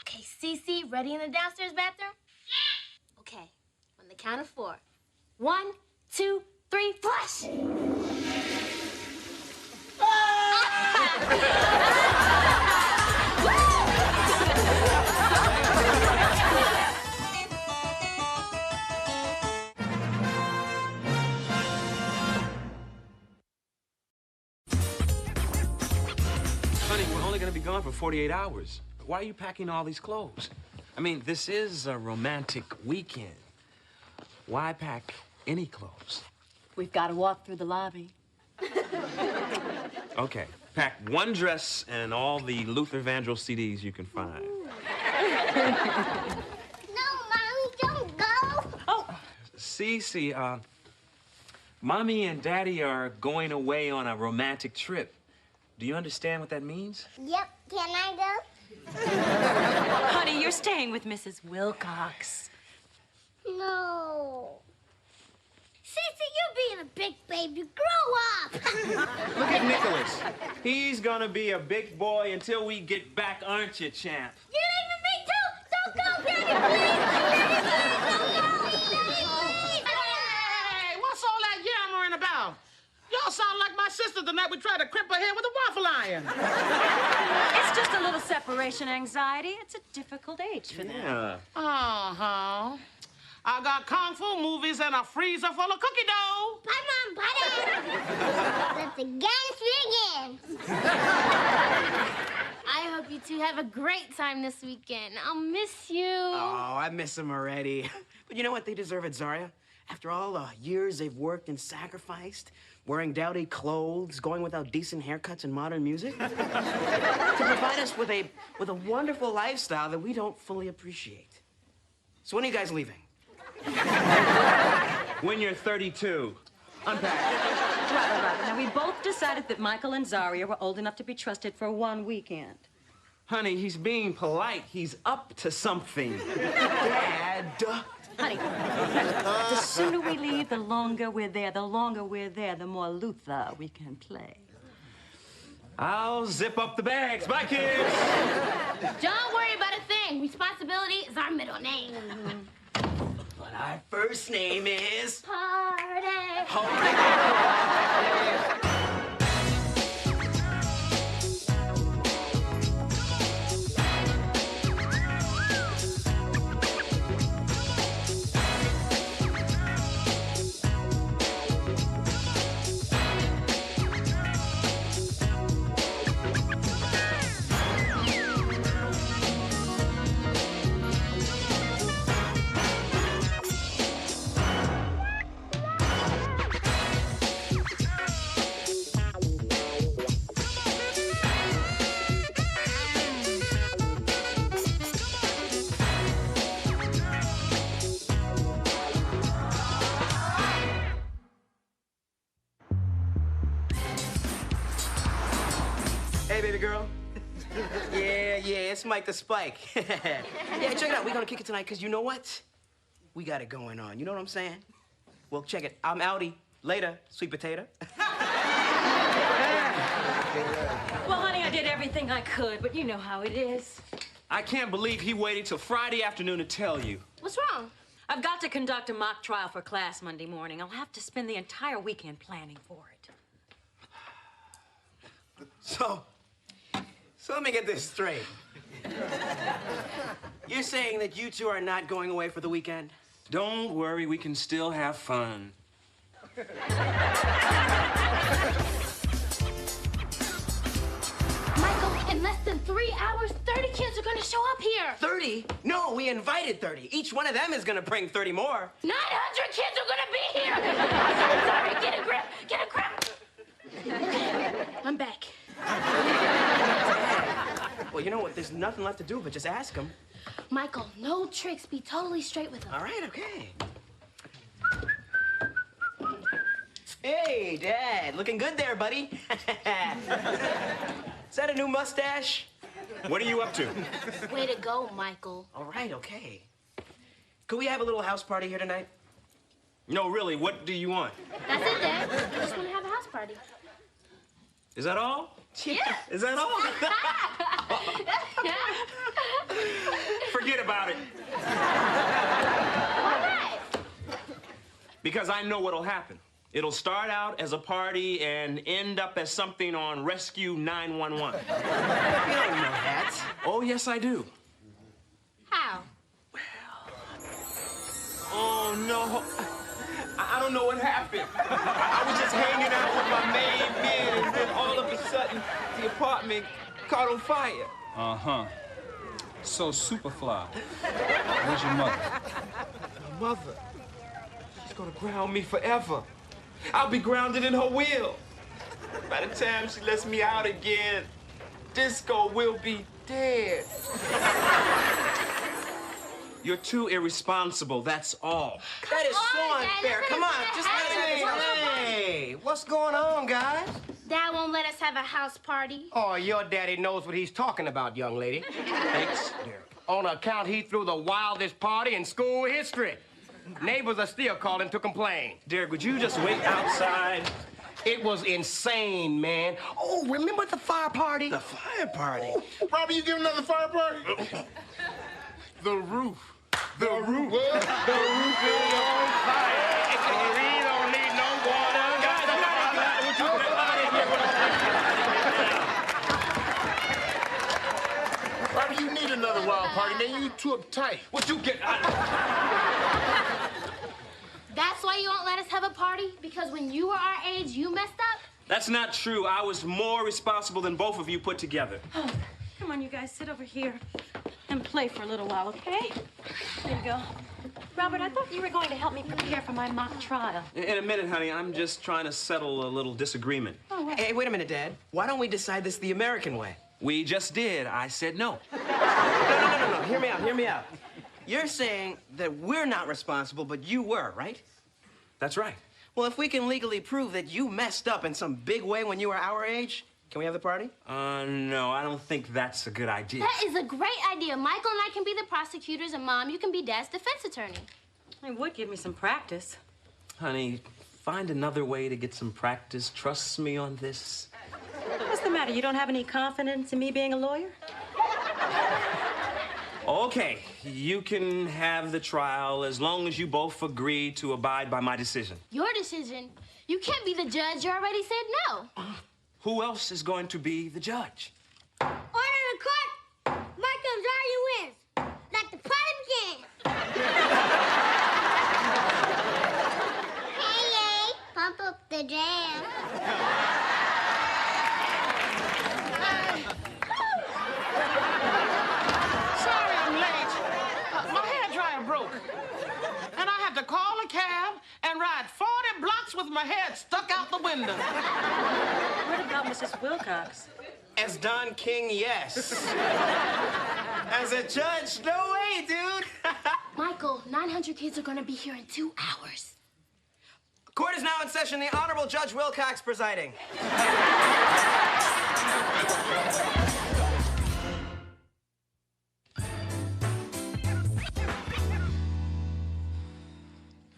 Okay, Cece, ready in the downstairs bathroom? Okay, on the count of 4. 1, 2, 3, flush! Honey, we're only gonna be gone for 48 hours. Why are you packing all these clothes? I mean, this is a romantic weekend. Why pack any clothes? We've got to walk through the lobby. Okay, pack one dress and all the Luther Vandross CDs you can find. No, Mommy, don't go. Oh, Cece, Mommy and Daddy are going away on a romantic trip. Do you understand what that means? Yep, can I go? honey, you're staying with Mrs. Wilcox. No. Cece, you're being a big baby. Grow up. Look at Nicholas. He's gonna be a big boy until we get back, aren't you, champ? You're leaving me too. Don't go, Daddy, please. Daddy, please, don't go. Daddy, please. Hey, what's all that yammering about? Y'all sound like my sister the night we tried to crimp her hair with a waffle iron. It's just a little separation. separation anxiety. It's a difficult age for them. Yeah. Uh-huh. I got kung fu movies and a freezer full of cookie dough. Bye, Mom. Bye, Dad. Let the games begin. I hope you two have a great time this weekend. I'll miss you. Oh, I miss them already. But you know what? They deserve it, Zarya. After all the years they've worked and sacrificed, wearing dowdy clothes, going without decent haircuts and modern music, to provide us with a wonderful lifestyle that we don't fully appreciate. So when are you guys leaving? When you're 32. Unpack. Right. Now, we both decided that Michael and Zarya were old enough to be trusted for one weekend. Honey, he's being polite. He's up to something. Dad. Honey, the sooner we leave, the longer we're there. The longer we're there, the more Luther we can play. I'll zip up the bags. Bye, kids. Don't worry about a thing. Responsibility is our middle name. But our first name is... Party. Hey, baby girl. Yeah, it's Mike the Spike. Yeah, check it out. We're gonna kick it tonight, because you know what? We got it going on. You know what I'm saying? Well, check it. I'm outie. Later, sweet potato. Well, honey, I did everything I could, but you know how it is. I can't believe he waited till Friday afternoon to tell you. What's wrong? I've got to conduct a mock trial for class Monday morning. I'll have to spend the entire weekend planning for it. So let me get this straight. You're saying that you two are not going away for the weekend? Don't worry, we can still have fun. Michael, in less than 3 hours, 30 kids are gonna show up here. 30? No, we invited 30. Each one of them is gonna bring 30 more. 900 kids are gonna be here. Sorry, get a grip. Get a grip. Okay, I'm back. Well, you know what? There's nothing left to do but just ask them. Michael, no tricks. Be totally straight with them. All right, okay. Hey, Dad. Looking good there, buddy. Is that a new mustache? What are you up to? Way to go, Michael. All right, okay. Could we have a little house party here tonight? No, really, what do you want? That's it, Dad. I just want to have a house party. Is that all? Yeah. Is that all? Forget about it. Why not? Because I know what'll happen. It'll start out as a party and end up as something on Rescue 911. You don't know that. Oh, yes, I do. How? Oh, no. I don't know what happened. I was just hanging out with my main men, and then all of a sudden, the apartment caught on fire. Uh-huh. So Superfly, where's your mother? My mother, she's gonna ground me forever. I'll be grounded in her will. By the time she lets me out again, Disco will be dead. You're too irresponsible, that's all. That is so unfair. Come on, just let us have it. Hey, what's going on, guys? Dad won't let us have a house party. Oh, your daddy knows what he's talking about, young lady. Thanks, Derek. On account he threw the wildest party in school history. Neighbors are still calling to complain. Derek, would you just wait outside? It was insane, man. Oh, remember the fire party? The fire party? Robbie, you give another fire party? The roof. The roof. What? The roof is on fire. We don't need no water. Guys, I'm not would you get out of here? flower party, man. You too uptight. What you get? That's why you won't let us have a party? Because when you were our age, you messed up? That's not true. I was more responsible than both of you put together. Oh, come on, you guys, sit over here and play for a little while, okay? There you go. Robert, I thought you were going to help me prepare for my mock trial. In a minute, honey. I'm just trying to settle a little disagreement. Oh, what? Hey, wait a minute, Dad. Why don't we decide this the American way? We just did. I said no. No. Hear me out. You're saying that we're not responsible, but you were, right? That's right. Well, if we can legally prove that you messed up in some big way when you were our age, can we have the party? No, I don't think that's a good idea. That is a great idea. Michael and I can be the prosecutors, and Mom, you can be Dad's defense attorney. It would give me some practice. Honey, find another way to get some practice. Trust me on this. What's the matter? You don't have any confidence in me being a lawyer? Okay, you can have the trial as long as you both agree to abide by my decision. Your decision? You can't be the judge. You already said no. Who else is going to be the judge? Order in the court. Michael's already wins. Let the party begin. Hey, pump up the jam. Sorry I'm late. My hairdryer broke. And I had to call a cab and ride 40 blocks with my head stuck out the window. What about Mrs. Wilcox? As Don King, yes. As a judge, no way, dude. Michael, 900 kids are going to be here in 2 hours. Court is now in session. The Honorable Judge Wilcox presiding.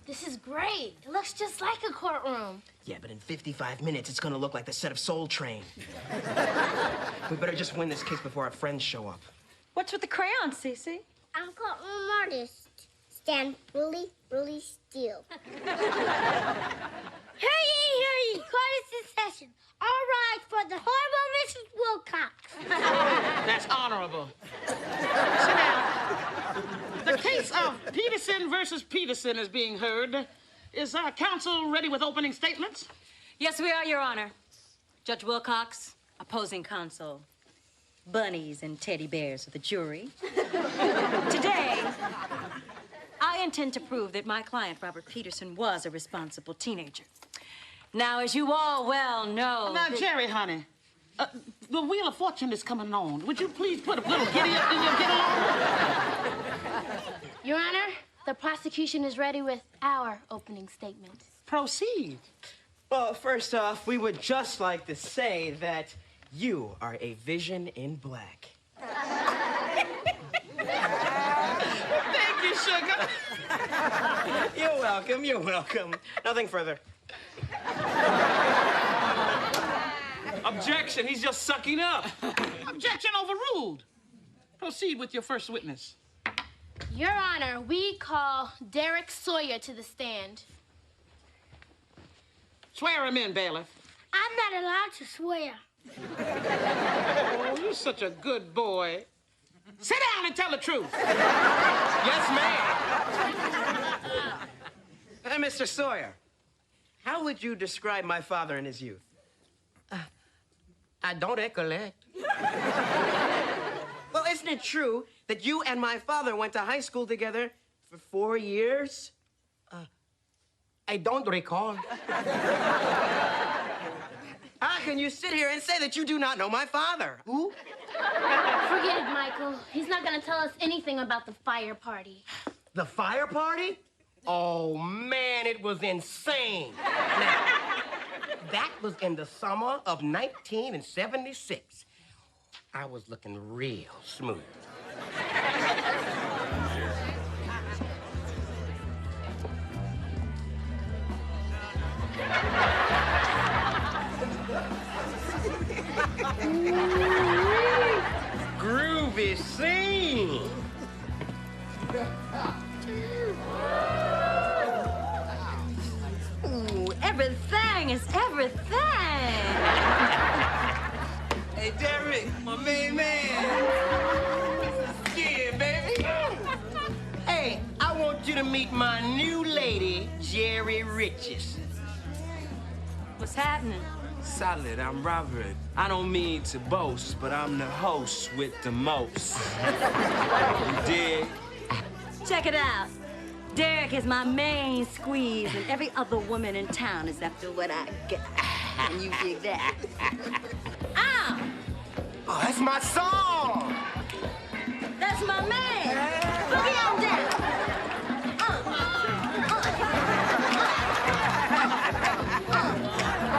This is great. It looks just like a courtroom. Yeah, but in 55 minutes, it's gonna look like the set of Soul Train. We better just win this case before our friends show up. What's with the crayons, Cece? I'm courtroom artist. Stand really, really still. Hear ye, court is in session. All rise for the horrible Mrs. Wilcox. That's honorable. Sit down. The case of Peterson versus Peterson is being heard. Is our counsel ready with opening statements? Yes, we are, Your Honor. Judge Wilcox, opposing counsel. Bunnies and teddy bears of the jury. Today, I intend to prove that my client, Robert Peterson, was a responsible teenager. Now, as you all well know... Now, Jerry, honey, the Wheel of Fortune is coming on. Would you please put a little giddy up in your get along? Your Honor, the prosecution is ready with our opening statement. Proceed. Well, first off, we would just like to say that you are a vision in black. Thank you, sugar. You're welcome, you're welcome. Nothing further. Objection, he's just sucking up. Objection overruled. Proceed with your first witness. Your Honor, we call Derek Sawyer to the stand. Swear him in, bailiff. I'm not allowed to swear. Oh, you're such a good boy. Sit down and tell the truth. Yes, ma'am. Mr. Sawyer, how would you describe my father in his youth? I don't recollect. Well, isn't it true that you and my father went to high school together for 4 years? I don't recall. How can you sit here and say that you do not know my father? Who? Forget it, Michael. He's not going to tell us anything about the fire party. The fire party? Oh, man, it was insane. Now, that was in the summer of 1976. I was looking real smooth. Groovy scene. Ooh, everything is everything. Hey, Derek, my main man. meet my new lady, Jerry Riches. What's happening? Solid, I'm Robert. I don't mean to boast, but I'm the host with the most. You dig? Check it out. Derek is my main squeeze, and every other woman in town is after what I get. Can you dig that? Ow! Oh, that's my song. That's my man. Boogie on down.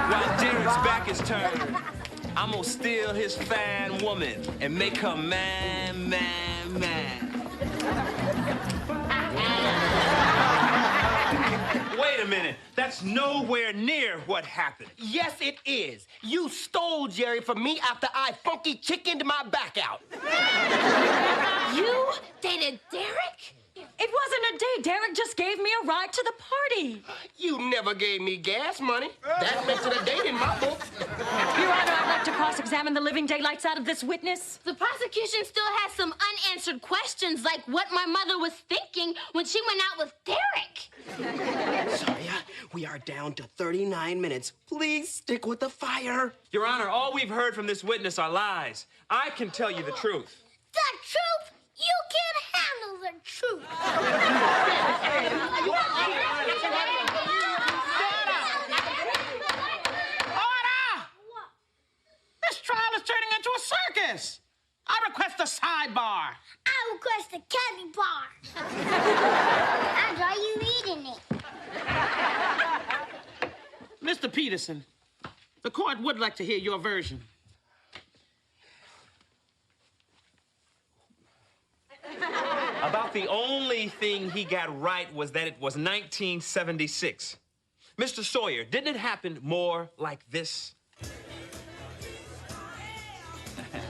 While Derek's back is turned, I'm gonna steal his fine woman and make her man, man, man. Wait a minute. That's nowhere near what happened. Yes, it is. You stole Jerry from me after I funky chickened my back out. You dated Derek? It wasn't a date. Derek just gave me a ride to the party. You never gave me gas money. That makes it a date in my book. Your Honor, I'd like to cross-examine the living daylights out of this witness. The prosecution still has some unanswered questions, like what my mother was thinking when she went out with Derek. Sorry, we are down to 39 minutes. Please stick with the fire. Your Honor, all we've heard from this witness are lies. I can tell you the truth. The truth? You can't handle the truth. Order! This trial is turning into a circus. I request a sidebar. I request a candy bar. And are you eating it? Mr. Peterson, the court would like to hear your version. About the only thing he got right was that it was 1976. Mr. Sawyer, didn't it happen more like this?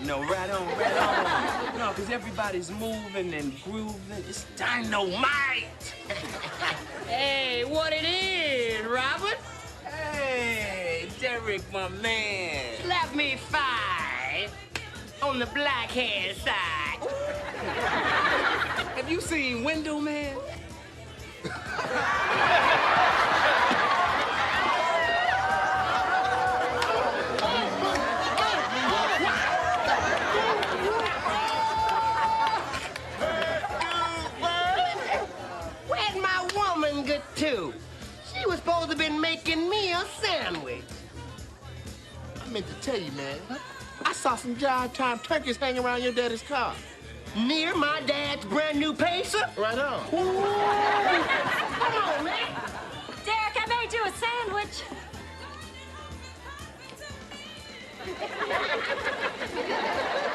No, right on, right on. No, because everybody's moving and grooving. It's dynamite. Hey, what it is, Robert? Hey, Derek, my man. Slap me 5 on the black hair side. Have you seen Window Man? Where'd my woman get to? She was supposed to have been making me a sandwich. I meant to tell you, man. I saw some jive time turkeys hanging around your daddy's car. Near my dad's brand new Pacer? Right on. Come on, man. Derek, I made you a sandwich.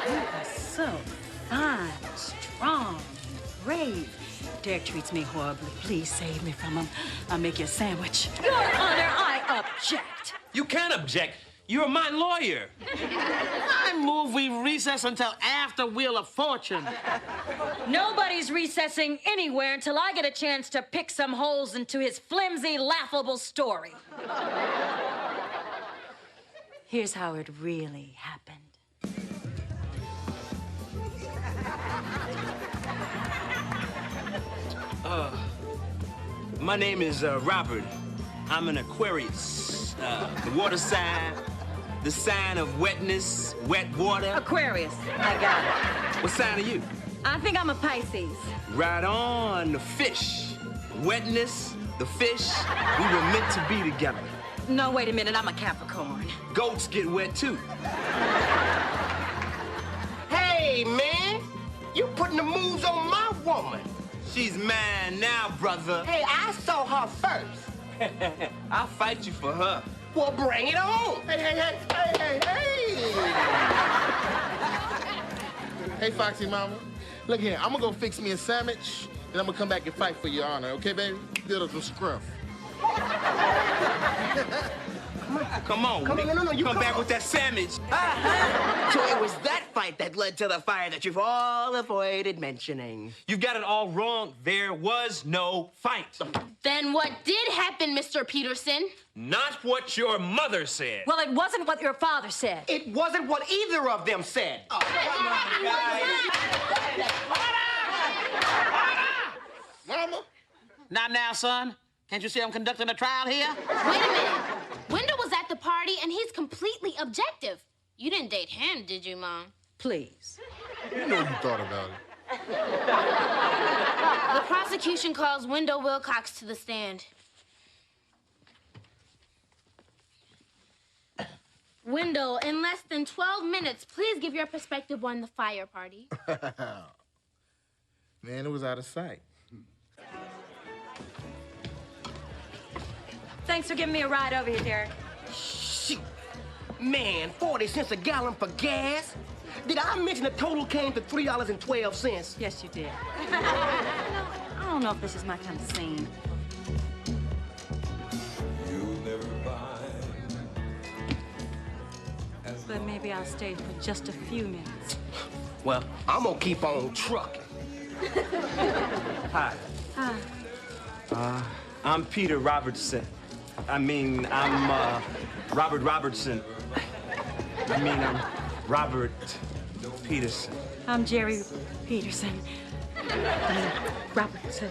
You are so fine, strong, brave. Derek treats me horribly. Please save me from him. I'll make you a sandwich. Your Honor, I object. You can't object. You're my lawyer. I move we recess until after Wheel of Fortune. Nobody's recessing anywhere until I get a chance to pick some holes into his flimsy, laughable story. Here's how it really happened. My name is Robert. I'm an Aquarius. The water sign, the sign of wetness, wet water. Aquarius, I got it. What sign are you? I think I'm a Pisces. Right on, the fish. Wetness, the fish. We were meant to be together. No, wait a minute, I'm a Capricorn. Goats get wet too. Hey, man. You putting the moves on my woman. She's mine now, brother. Hey, I saw her first. I'll fight you for her. Well, bring it on. Hey. Hey, Foxy Mama. Look here, I'm gonna go fix me a sandwich, and I'm gonna come back and fight for your honor, okay, baby? Good as a scruff. Come on. No, you come back with that sandwich. So it was that fight that led to the fire that you've all avoided mentioning. You've got it all wrong. There was no fight. Then what did happen, Mr. Peterson? Not what your mother said. Well, it wasn't what your father said. It wasn't what either of them said. Mama, Now, son. Can't you see I'm conducting a trial here? Wait a minute. Wendell was at the party, and he's completely objective. You didn't date him, did you, Mom? Please. You know you thought about it. The prosecution calls Wendell Wilcox to the stand. Wendell, in less than 12 minutes, please give your perspective on the fire party. Man, it was out of sight. Thanks for giving me a ride over here, Derek. Shoot. Man, 40 cents a gallon for gas? Did I mention the total came to $3.12? Yes, you did. I don't know if this is my kind of scene. But maybe I'll stay for just a few minutes. Well, I'm gonna keep on trucking. Hi. Hi. I'm Peter Robertson. I'm Robert Robertson. I'm Robert Peterson. I'm Jerry Peterson. Robertson.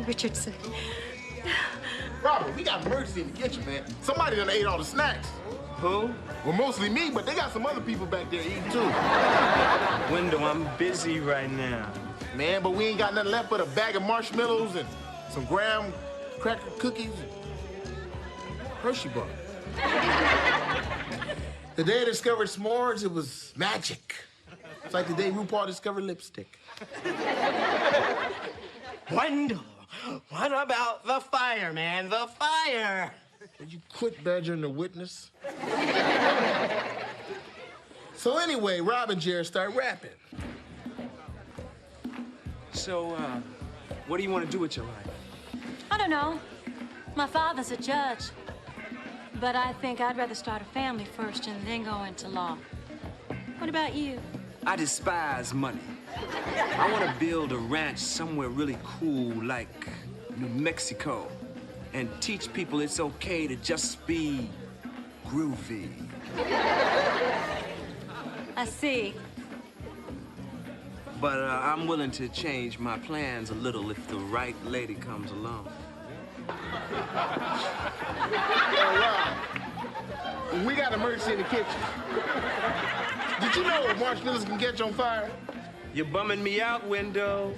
Richardson. Robert, we got an emergency in the kitchen, man. Somebody done ate all the snacks. Who? Well, mostly me, but they got some other people back there eating too. Wendell, I'm busy right now. Man, but we ain't got nothing left but a bag of marshmallows and some graham cracker cookies and Hershey bar. The day I discovered s'mores, it was magic. It's like the day RuPaul discovered lipstick. Wendell, what about the fire, man? The fire! Would you quit badgering the witness? So anyway, Rob and Jerry start rapping. So, what do you want to do with your life? I don't know. My father's a judge. But I think I'd rather start a family first and then go into law. What about you? I despise money. I want to build a ranch somewhere really cool, like New Mexico, and teach people it's okay to just be groovy. I see. But I'm willing to change my plans a little if the right lady comes along. Rob, we got an emergency in the kitchen. Did you know marshmallows can catch on fire? You're bumming me out, Wendell.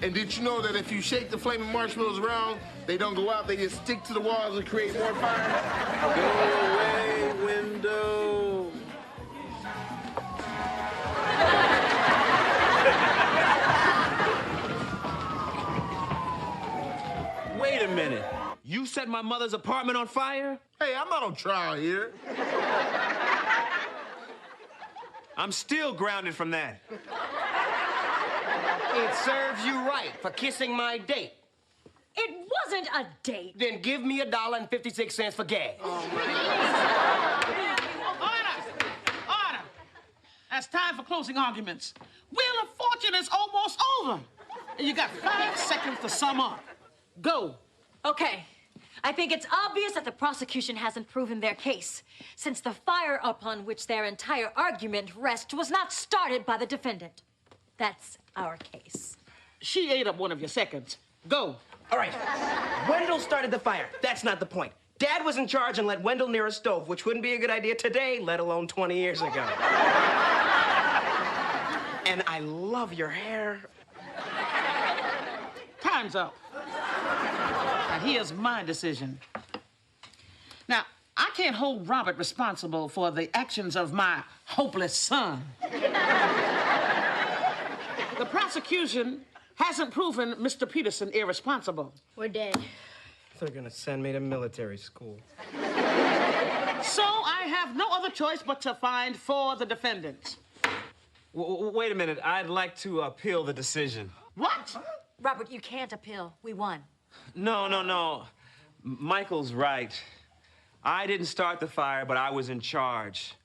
And did you know that if you shake the flaming marshmallows around, they don't go out, they just stick to the walls and create more fire? Go away, Wendell. Wait a minute. You set my mother's apartment on fire? Hey, I'm not on trial here. I'm still grounded from that. It serves you right for kissing my date. It wasn't a date. Then give me $1.56 for gas. Order! It's time for closing arguments. Wheel of Fortune is almost over. And you got 5 seconds to sum up. Go. Okay. I think it's obvious that the prosecution hasn't proven their case, since the fire upon which their entire argument rests was not started by the defendant. That's our case. She ate up one of your seconds. Go. All right. Wendell started the fire. That's not the point. Dad was in charge and let Wendell near a stove, which wouldn't be a good idea today, let alone 20 years ago. And I love your hair. Time's up. Now, here's my decision. Now, I can't hold Robert responsible for the actions of my hopeless son. The prosecution hasn't proven Mr. Peterson irresponsible. We're dead. They're gonna send me to military school. So I have no other choice but to find for the defendants. Wait a minute. I'd like to appeal the decision. What? Robert, you can't appeal. We won. No. Michael's right. I didn't start the fire, but I was in charge.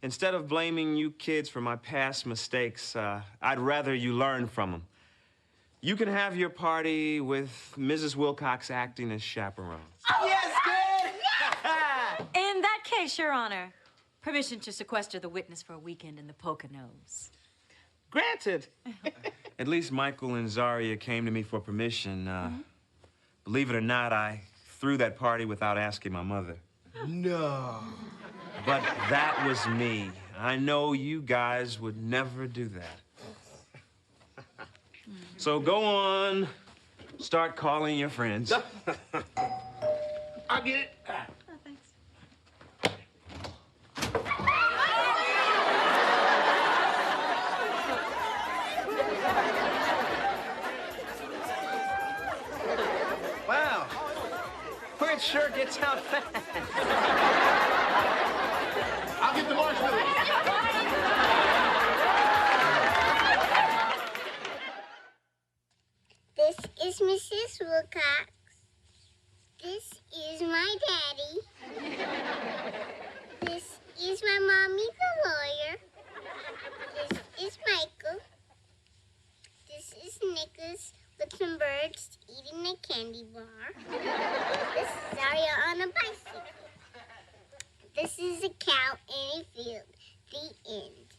Instead of blaming you kids for my past mistakes, I'd rather you learn from them. You can have your party with Mrs. Wilcox acting as chaperone. Yes, Dad! In that case, Your Honor, permission to sequester the witness for a weekend in the Poconos. Granted. At least Michael and Zaria came to me for permission. Believe it or not, I threw that party without asking my mother. No. But that was me. I know you guys would never do that. So go on, start calling your friends. I'll get it. Wow. Word sure gets out fast. I'll get the marshmallows. This is Mrs. Wilcox. This is my daddy. This is my mommy, the lawyer. This is Michael. This is Nicholas with some birds eating a candy bar. This is Zaria on a bicycle. This is a cow in a field. The end.